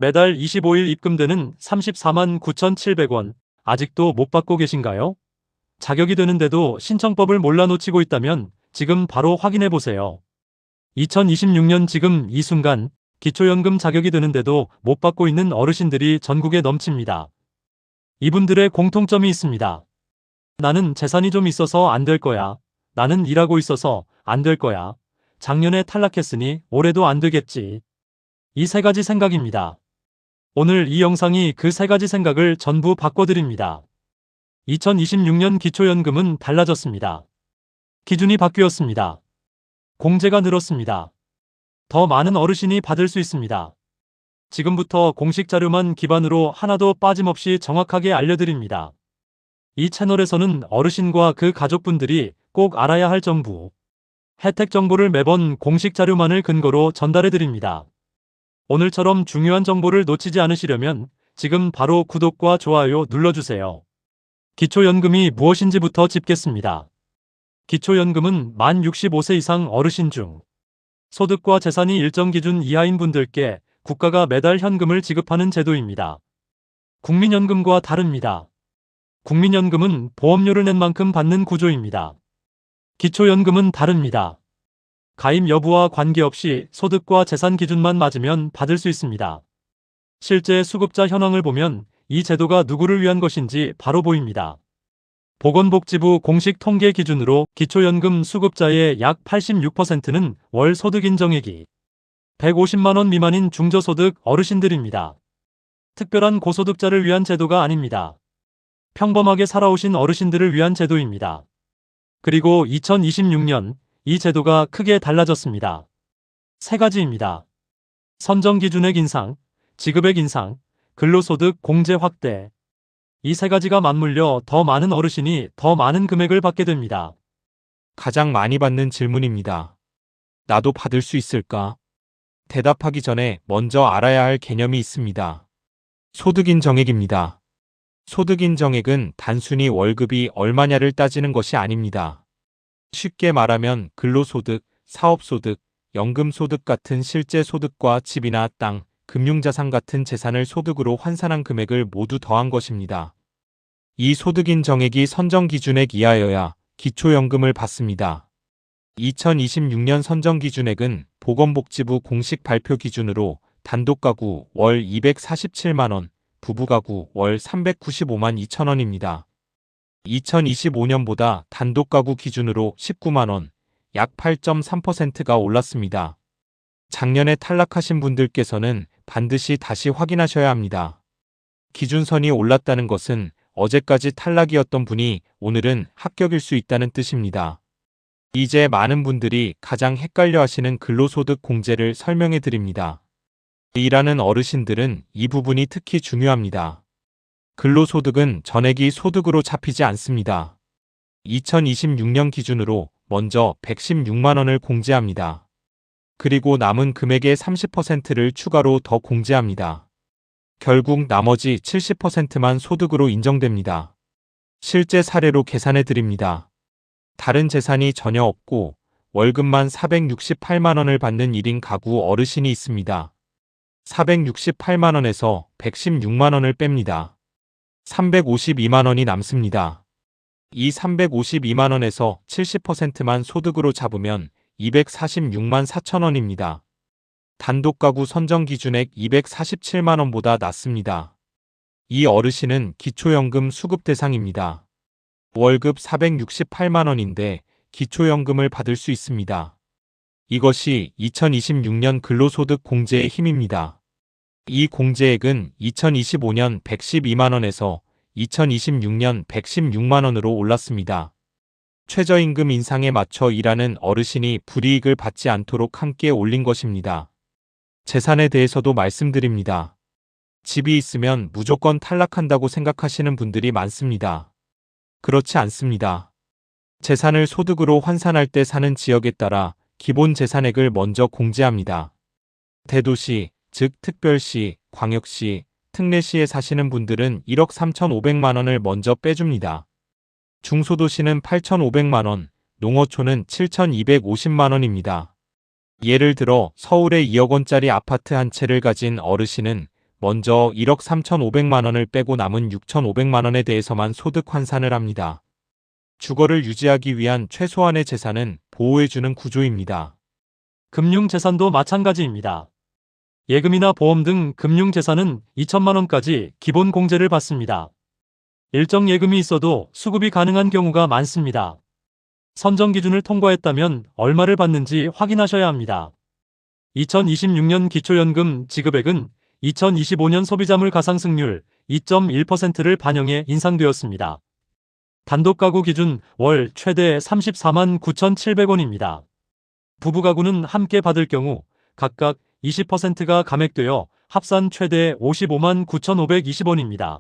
매달 25일 입금되는 34만 9,700원 아직도 못 받고 계신가요? 자격이 되는데도 신청법을 몰라 놓치고 있다면 지금 바로 확인해 보세요. 2026년 지금 이 순간 기초연금 자격이 되는데도 못 받고 있는 어르신들이 전국에 넘칩니다. 이분들의 공통점이 있습니다. 나는 재산이 좀 있어서 안 될 거야. 나는 일하고 있어서 안 될 거야. 작년에 탈락했으니 올해도 안 되겠지. 이 세 가지 생각입니다. 오늘 이 영상이 그 세 가지 생각을 전부 바꿔드립니다. 2026년 기초연금은 달라졌습니다. 기준이 바뀌었습니다. 공제가 늘었습니다. 더 많은 어르신이 받을 수 있습니다. 지금부터 공식 자료만 기반으로 하나도 빠짐없이 정확하게 알려드립니다. 이 채널에서는 어르신과 그 가족분들이 꼭 알아야 할 정보, 혜택 정보를 매번 공식 자료만을 근거로 전달해드립니다. 오늘처럼 중요한 정보를 놓치지 않으시려면 지금 바로 구독과 좋아요 눌러주세요. 기초연금이 무엇인지부터 짚겠습니다. 기초연금은 만 65세 이상 어르신 중 소득과 재산이 일정 기준 이하인 분들께 국가가 매달 현금을 지급하는 제도입니다. 국민연금과 다릅니다. 국민연금은 보험료를 낸 만큼 받는 구조입니다. 기초연금은 다릅니다. 가입 여부와 관계없이 소득과 재산 기준만 맞으면 받을 수 있습니다. 실제 수급자 현황을 보면 이 제도가 누구를 위한 것인지 바로 보입니다. 보건복지부 공식 통계 기준으로 기초연금 수급자의 약 86%는 월 소득 인정액이 150만원 미만인 중저소득 어르신들입니다. 특별한 고소득자를 위한 제도가 아닙니다. 평범하게 살아오신 어르신들을 위한 제도입니다. 그리고 2026년 이 제도가 크게 달라졌습니다. 세 가지입니다. 선정 기준액 인상, 지급액 인상, 근로소득 공제 확대. 이 세 가지가 맞물려 더 많은 어르신이 더 많은 금액을 받게 됩니다. 가장 많이 받는 질문입니다. 나도 받을 수 있을까? 대답하기 전에 먼저 알아야 할 개념이 있습니다. 소득인정액입니다. 소득인정액은 단순히 월급이 얼마냐를 따지는 것이 아닙니다. 쉽게 말하면 근로소득, 사업소득, 연금소득 같은 실제 소득과 집이나 땅, 금융자산 같은 재산을 소득으로 환산한 금액을 모두 더한 것입니다. 이 소득인정액이 선정기준액 이하여야 기초연금을 받습니다. 2026년 선정기준액은 보건복지부 공식 발표 기준으로 단독가구 월 247만원, 부부가구 월 395만 2천원입니다. 2025년보다 단독가구 기준으로 19만원, 약 8.3%가 올랐습니다. 작년에 탈락하신 분들께서는 반드시 다시 확인하셔야 합니다. 기준선이 올랐다는 것은 어제까지 탈락이었던 분이 오늘은 합격일 수 있다는 뜻입니다. 이제 많은 분들이 가장 헷갈려 하시는 근로소득 공제를 설명해 드립니다. 일하는 어르신들은 이 부분이 특히 중요합니다. 근로소득은 전액이 소득으로 잡히지 않습니다. 2026년 기준으로 먼저 116만원을 공제합니다. 그리고 남은 금액의 30%를 추가로 더 공제합니다. 결국 나머지 70%만 소득으로 인정됩니다. 실제 사례로 계산해 드립니다. 다른 재산이 전혀 없고 월급만 468만원을 받는 1인 가구 어르신이 있습니다. 468만원에서 116만원을 뺍니다. 352만원이 남습니다. 이 352만원에서 70%만 소득으로 잡으면 246만 4천원입니다. 단독가구 선정기준액 247만원보다 낮습니다. 이 어르신은 기초연금 수급 대상입니다. 월급 468만원인데 기초연금을 받을 수 있습니다. 이것이 2026년 근로소득 공제의 힘입니다. 이 공제액은 2025년 112만원에서 2026년 116만원으로 올랐습니다. 최저임금 인상에 맞춰 일하는 어르신이 불이익을 받지 않도록 함께 올린 것입니다. 재산에 대해서도 말씀드립니다. 집이 있으면 무조건 탈락한다고 생각하시는 분들이 많습니다. 그렇지 않습니다. 재산을 소득으로 환산할 때 사는 지역에 따라 기본 재산액을 먼저 공제합니다. 대도시, 즉 특별시, 광역시, 특례시에 사시는 분들은 1억 3,500만원을 먼저 빼줍니다. 중소도시는 8,500만원, 농어촌은 7,250만원입니다. 예를 들어 서울에 2억 원짜리 아파트 한 채를 가진 어르신은 먼저 1억 3,500만 원을 빼고 남은 6,500만 원에 대해서만 소득 환산을 합니다. 주거를 유지하기 위한 최소한의 재산은 보호해주는 구조입니다. 금융재산도 마찬가지입니다. 예금이나 보험 등 금융재산은 2천만 원까지 기본 공제를 받습니다. 일정 예금이 있어도 수급이 가능한 경우가 많습니다. 선정 기준을 통과했다면 얼마를 받는지 확인하셔야 합니다. 2026년 기초연금 지급액은 2025년 소비자물 가상승률 2.1%를 반영해 인상되었습니다. 단독가구 기준 월 최대 34만 9,700원입니다. 부부가구는 함께 받을 경우 각각 20%가 감액되어 합산 최대 55만 9,520원입니다.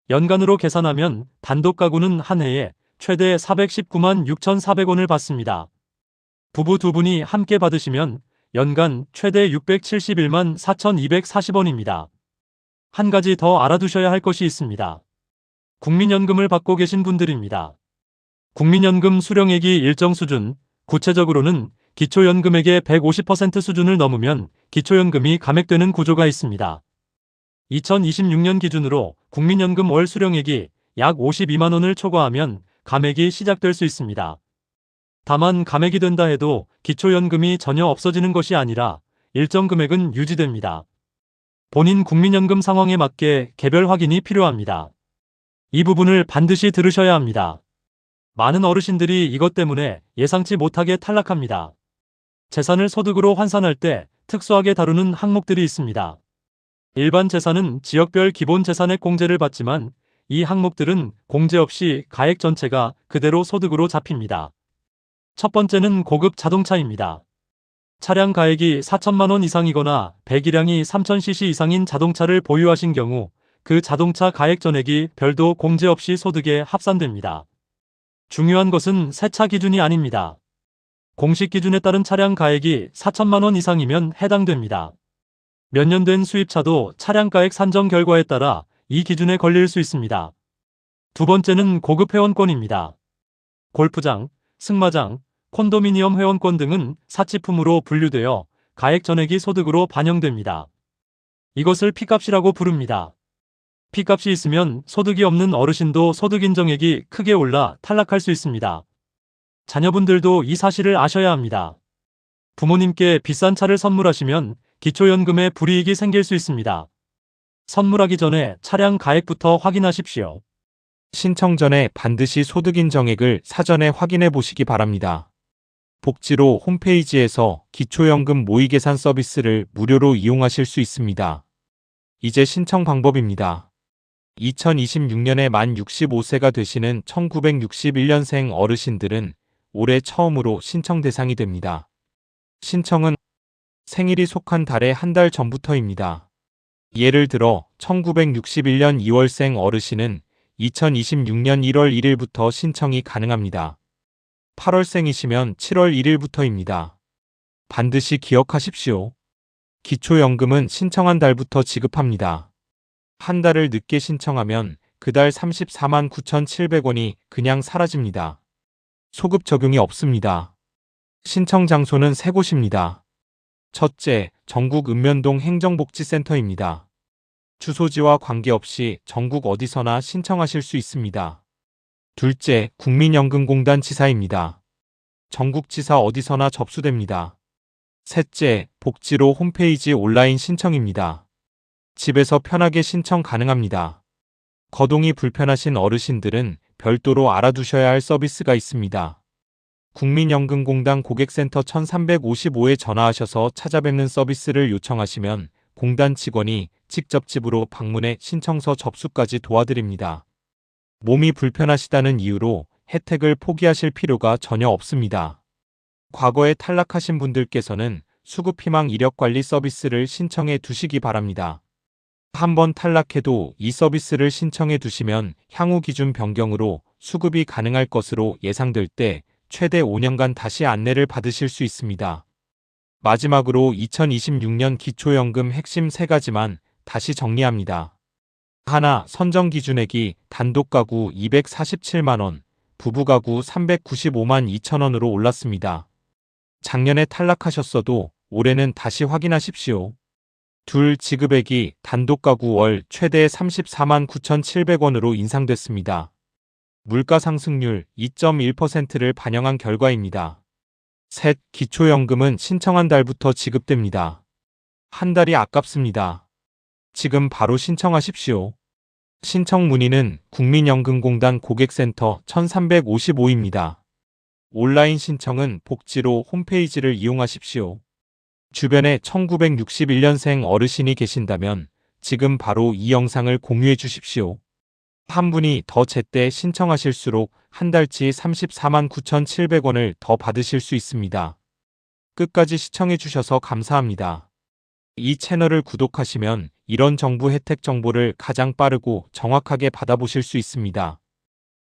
연간으로 계산하면 단독가구는 한 해에 최대 419만 6,400원을 받습니다. 부부 두 분이 함께 받으시면 연간 최대 671만 4,240원입니다. 한 가지 더 알아두셔야 할 것이 있습니다. 국민연금을 받고 계신 분들입니다. 국민연금 수령액이 일정 수준, 구체적으로는 기초연금액의 150% 수준을 넘으면 기초연금이 감액되는 구조가 있습니다. 2026년 기준으로 국민연금 월 수령액이 약 52만 원을 초과하면 감액이 시작될 수 있습니다. 다만 감액이 된다 해도 기초연금이 전혀 없어지는 것이 아니라 일정 금액은 유지됩니다. 본인 국민연금 상황에 맞게 개별 확인이 필요합니다. 이 부분을 반드시 들으셔야 합니다. 많은 어르신들이 이것 때문에 예상치 못하게 탈락합니다. 재산을 소득으로 환산할 때 특수하게 다루는 항목들이 있습니다. 일반 재산은 지역별 기본 재산액 공제를 받지만 이 항목들은 공제 없이 가액 전체가 그대로 소득으로 잡힙니다. 첫 번째는 고급 자동차입니다. 차량 가액이 4천만 원 이상이거나 배기량이 3000cc 이상인 자동차를 보유하신 경우 그 자동차 가액 전액이 별도 공제 없이 소득에 합산됩니다. 중요한 것은 세차 기준이 아닙니다. 공식 기준에 따른 차량 가액이 4천만 원 이상이면 해당됩니다. 몇 년 된 수입차도 차량 가액 산정 결과에 따라 이 기준에 걸릴 수 있습니다. 두 번째는 고급 회원권입니다. 골프장, 승마장, 콘도미니엄 회원권 등은 사치품으로 분류되어 가액 전액이 소득으로 반영됩니다. 이것을 피값이라고 부릅니다. 피값이 있으면 소득이 없는 어르신도 소득 인정액이 크게 올라 탈락할 수 있습니다. 자녀분들도 이 사실을 아셔야 합니다. 부모님께 비싼 차를 선물하시면 기초연금에 불이익이 생길 수 있습니다. 선물하기 전에 차량 가액부터 확인하십시오. 신청 전에 반드시 소득 인정액을 사전에 확인해 보시기 바랍니다. 복지로 홈페이지에서 기초연금 모의계산 서비스를 무료로 이용하실 수 있습니다. 이제 신청 방법입니다. 2026년에 만 65세가 되시는 1961년생 어르신들은 올해 처음으로 신청 대상이 됩니다. 신청은 생일이 속한 달의 한 달 전부터입니다. 예를 들어 1961년 2월생 어르신은 2026년 1월 1일부터 신청이 가능합니다. 8월생이시면 7월 1일부터입니다. 반드시 기억하십시오. 기초연금은 신청한 달부터 지급합니다. 한 달을 늦게 신청하면 그달 34만 9,700원이 그냥 사라집니다. 소급 적용이 없습니다. 신청 장소는 세 곳입니다. 첫째, 전국 읍면동 행정복지센터입니다. 주소지와 관계없이 전국 어디서나 신청하실 수 있습니다. 둘째, 국민연금공단 지사입니다. 전국 지사 어디서나 접수됩니다. 셋째, 복지로 홈페이지 온라인 신청입니다. 집에서 편하게 신청 가능합니다. 거동이 불편하신 어르신들은 별도로 알아두셔야 할 서비스가 있습니다. 국민연금공단 고객센터 1355에 전화하셔서 찾아뵙는 서비스를 요청하시면 공단 직원이 직접 집으로 방문해 신청서 접수까지 도와드립니다. 몸이 불편하시다는 이유로 혜택을 포기하실 필요가 전혀 없습니다. 과거에 탈락하신 분들께서는 수급희망 이력관리 서비스를 신청해 두시기 바랍니다. 한번 탈락해도 이 서비스를 신청해 두시면 향후 기준 변경으로 수급이 가능할 것으로 예상될 때 최대 5년간 다시 안내를 받으실 수 있습니다. 마지막으로 2026년 기초연금 핵심 3가지만 다시 정리합니다. 하나, 선정 기준액이 단독가구 247만원, 부부가구 395만 2천원으로 올랐습니다. 작년에 탈락하셨어도 올해는 다시 확인하십시오. 둘 지급액이 단독 가구 월 최대 34만 9,700원으로 인상됐습니다. 물가 상승률 2.1%를 반영한 결과입니다. 셋 기초연금은 신청한 달부터 지급됩니다. 한 달이 아깝습니다. 지금 바로 신청하십시오. 신청 문의는 국민연금공단 고객센터 1355입니다. 온라인 신청은 복지로 홈페이지를 이용하십시오. 주변에 1961년생 어르신이 계신다면 지금 바로 이 영상을 공유해 주십시오. 한 분이 더 제때 신청하실수록 한 달치 34만 9,700원을 더 받으실 수 있습니다. 끝까지 시청해 주셔서 감사합니다. 이 채널을 구독하시면 이런 정부 혜택 정보를 가장 빠르고 정확하게 받아보실 수 있습니다.